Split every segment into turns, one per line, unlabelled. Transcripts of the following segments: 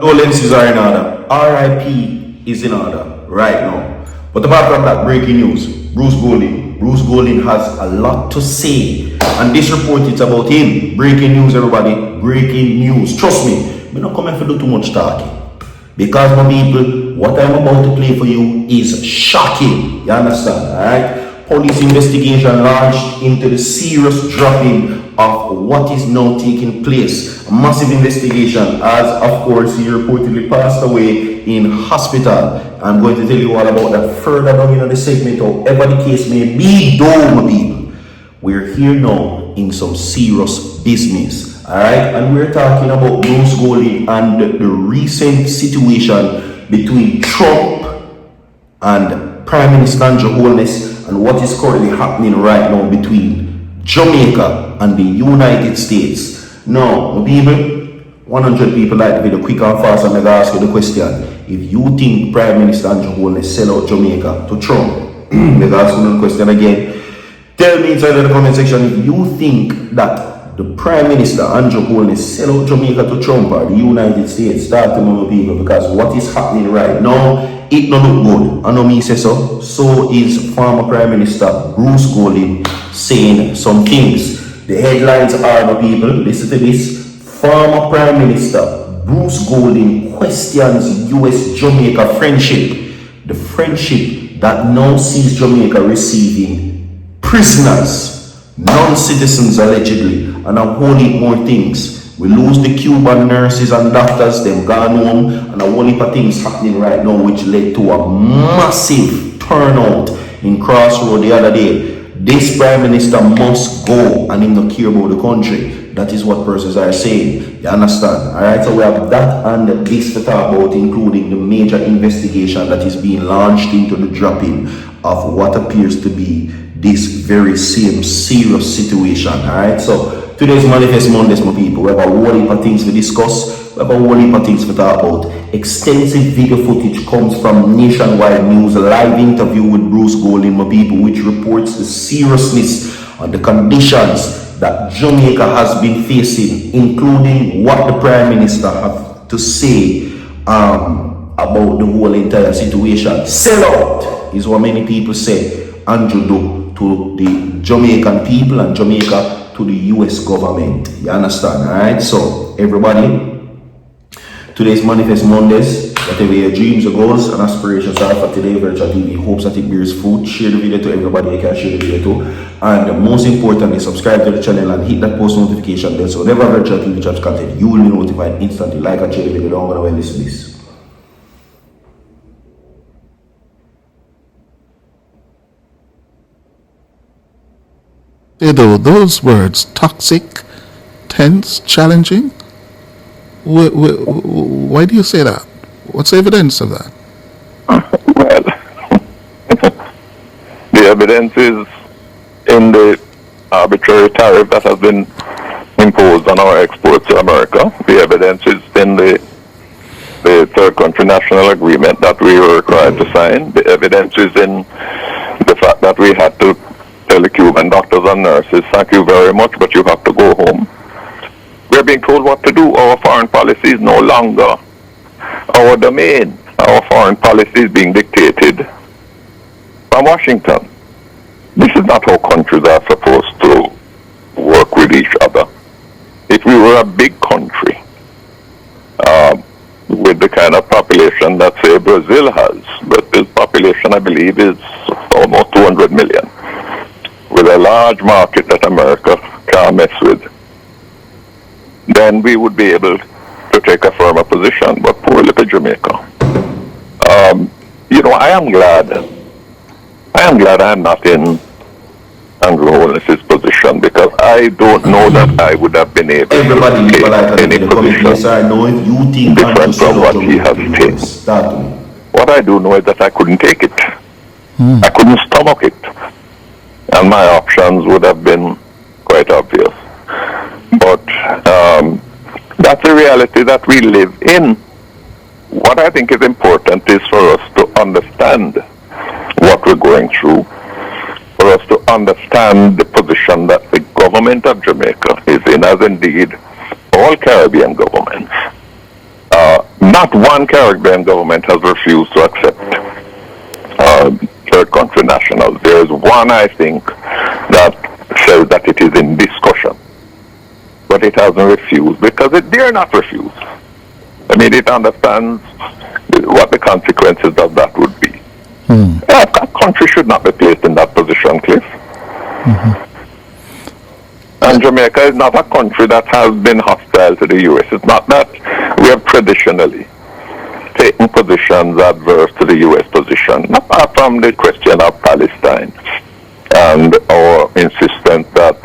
Condolences are in order. RIP is in order right now. But apart from that, breaking news. Bruce Golding. Bruce Golding has a lot to say. And this report is about him. Breaking news, everybody. Breaking news. Trust me, we're not coming to do too much talking. Because, my people, what I'm about to play for you is shocking. You understand, alright? Police investigation launched into the serious dropping of what is now taking place. A massive investigation as, of course, he reportedly passed away in hospital. I'm going to tell you all about that further down in the segment, however the case may be, though, my people. We're here now in some serious business, alright? And we're talking about Bruce Golding and the recent situation between Trump and Prime Minister Holness and what is currently happening right now between Jamaica and the United States. Now, my people, 100 people like the video quick and fast, and I'm going to ask you the question. If you think Prime Minister Holness sell out Jamaica to Trump, I'm going to ask you the question again. Tell me inside of the comment section if you think that the Prime Minister Andrew Holness sell out Jamaica to Trump or the United States. Start to move people, because what is happening right now, it don't look good. I know me say so. So is former Prime Minister Bruce Golding saying some things. The headlines are, the people, listen to this. Former Prime Minister Bruce Golding questions US-Jamaica friendship. The friendship that now sees Jamaica receiving prisoners, non-citizens allegedly, and a whole heap more things. We lose the Cuban nurses and doctors, them gone home, and a whole heap of things happening right now which led to a massive turnout in Crossroad the other day. This Prime Minister must go and him not care about the country. That is what persons are saying. You understand? Alright, so we have that and this to talk about, including the major investigation that is being launched into the dropping of what appears to be this very same serious situation. Alright, so today's Manifest Mondays, my people. We have a whole heap of things to discuss. We have a whole heap of things to talk about. Extensive video footage comes from Nationwide News, a live interview with Bruce Golding, my people, which reports the seriousness and the conditions that Jamaica has been facing, including what the Prime Minister have to say about the whole entire situation. Sell out is what many people say Andrew do to the Jamaican people and Jamaica to the US government. You understand, alright? So, everybody, today's Manifest Mondays. Whatever your dreams or goals and aspirations are for today, Virtual TV hopes that it bears fruit. Share the video to everybody you can share the video to. And most importantly, subscribe to the channel and hit that post notification bell so whenever Virtual TV drops content, you will be notified instantly. Like and share the video. Don't go away, listen to this.
Those words, toxic, tense, challenging, why do you say that? What's the evidence of that?
Well, the evidence is in the arbitrary tariff that has been imposed on our exports to America. The evidence is in the third country national agreement that we were required to sign. The evidence is in the fact that we had to tell the Cuban doctors and nurses, thank you very much, but you have to go home. We're being told what to do. Our foreign policy is no longer our domain. Our foreign policy is being dictated from Washington. This is not how countries are supposed to work with each other. If we were a big country, with the kind of population that, say, Brazil has, Brazil's population, I believe, is almost 200 million, with a large market that America can't mess with, then we would be able to take a firmer position. But poor little Jamaica. I am glad I'm not in Andrew Holness's position, because I don't know that I would have been able to take any position different from what he has taken. What I do know is that I couldn't take it. I couldn't stomach it. And my options would have been quite obvious. But that's a reality that we live in. What I think is important is for us to understand what we're going through, for us to understand the position that the government of Jamaica is in, as indeed all Caribbean governments. not one Caribbean government has refused to accept third country nationals. There is one, I think, that says that it is in discussion, but it hasn't refused because it dare not refuse. I mean, it understands what the consequences of that would be. A country should not be placed in that position, Cliff. And Jamaica is not a country that has been hostile to the U.S. It's not that we have traditionally taken positions adverse to the U.S. position, apart from the question of Palestine and our insistence that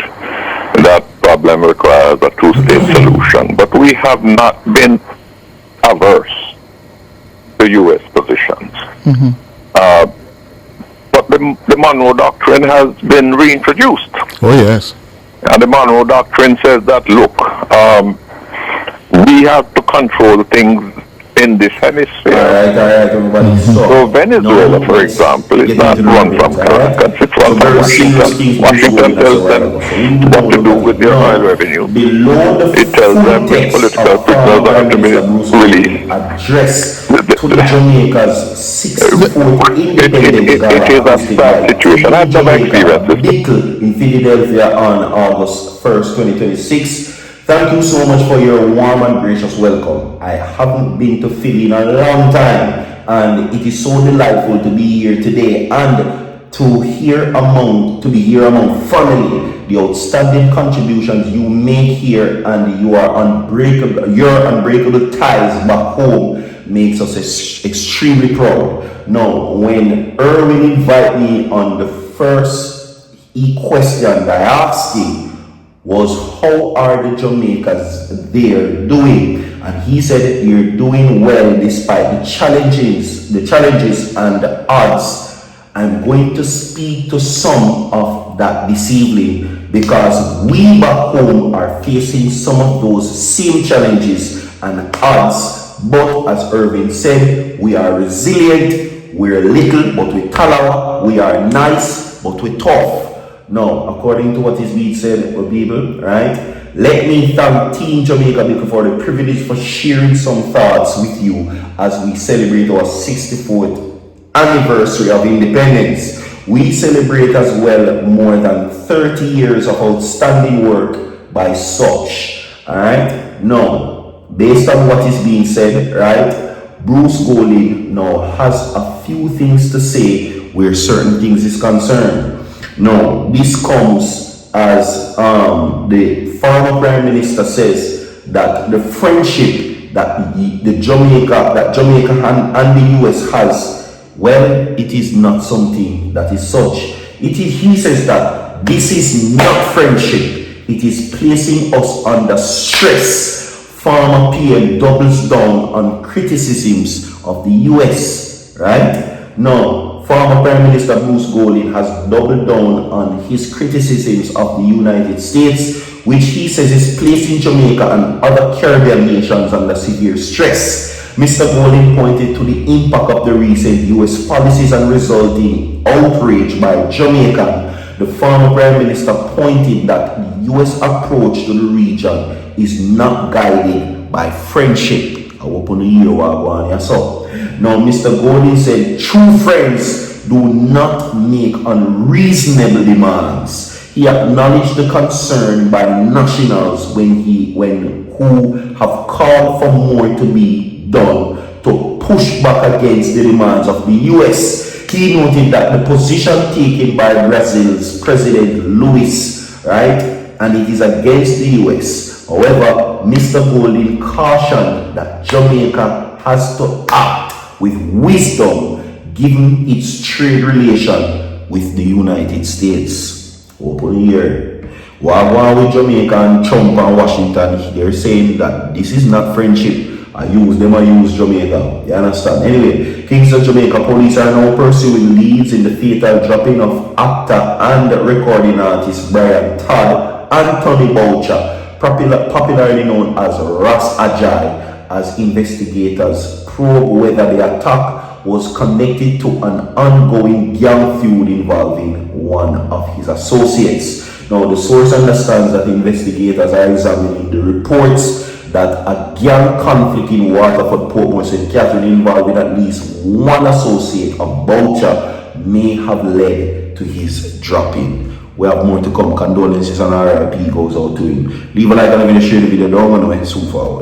that problem requires a two-state solution. But we have not been averse to U.S. positions. But the Monroe Doctrine has been reintroduced.
Oh, yes.
And the Monroe Doctrine says that, look, we have to control things in this hemisphere.
Everybody.
So Venezuela, for example, is not run from Caracas, it's run from Washington. Washington tells them what to do with their oil revenue. It tells them that political prisoners are to be released.
Address to the Jamaica's 64th independence.
It is a sad situation. I've never experienced this.
In Philadelphia on August 1st, 2026. Thank you so much for your warm and gracious welcome. I haven't been to Philly in a long time, and it is so delightful to be here today and to be here among family. The outstanding contributions you make here and your unbreakable ties back home makes us extremely proud. Now, when Erwin invited me on the first question that I asked him was, how are the Jamaicans there doing? And he said, you're doing well despite the challenges and the odds. I'm going to speak to some of that this evening because we back home are facing some of those same challenges and odds. But as Irving said, we are resilient, we're little but we're tolerant, we are nice but we're tough. Now, according to what is being said, people, right? Let me thank Team Jamaica for the privilege for sharing some thoughts with you as we celebrate our 64th anniversary of independence. We celebrate as well more than 30 years of outstanding work by such. Alright? Now, based on what is being said, right? Bruce Golding now has a few things to say where certain things is concerned. No, this comes as the former Prime Minister says that the friendship that Jamaica and the US has, well, it is not something that is such. He says that this is not friendship. It is placing us under stress. Former PM doubles down on criticisms of the US, right? Now, former Prime Minister Bruce Golding has doubled down on his criticisms of the United States, which he says is placing Jamaica and other Caribbean nations under severe stress. Mr. Golding pointed to the impact of the recent US policies and resulting outrage by Jamaica. The former Prime Minister pointed that the US approach to the region is not guided by friendship. I open the year so. Now, Mr. Golding said, true friends do not make unreasonable demands. He acknowledged the concern by nationals who have called for more to be done to push back against the demands of the US. He noted that the position taken by Brazil's President Luis, right, and it is against the US. However, Mr. Golding cautioned that Jamaica has to act with wisdom given its trade relation with the United States. Open here. What going with Jamaica and Trump and Washington? They're saying that this is not friendship. I use Jamaica. You understand? Anyway, Kingston, Jamaica police are now pursuing leads in the fatal dropping of actor and recording artist Brian Todd Anthony Boucher, popularly known as Ras Ajay, as investigators probe whether the attack was connected to an ongoing gang feud involving one of his associates. Now, the source understands that investigators are examining the reports that a gang conflict in Waterford, Portmore, St. Catherine involved with at least one associate, a voucher, may have led to his dropping. We have more to come. Condolences and RIP goes out to him. Leave a like and share the video down and we'll soon forward.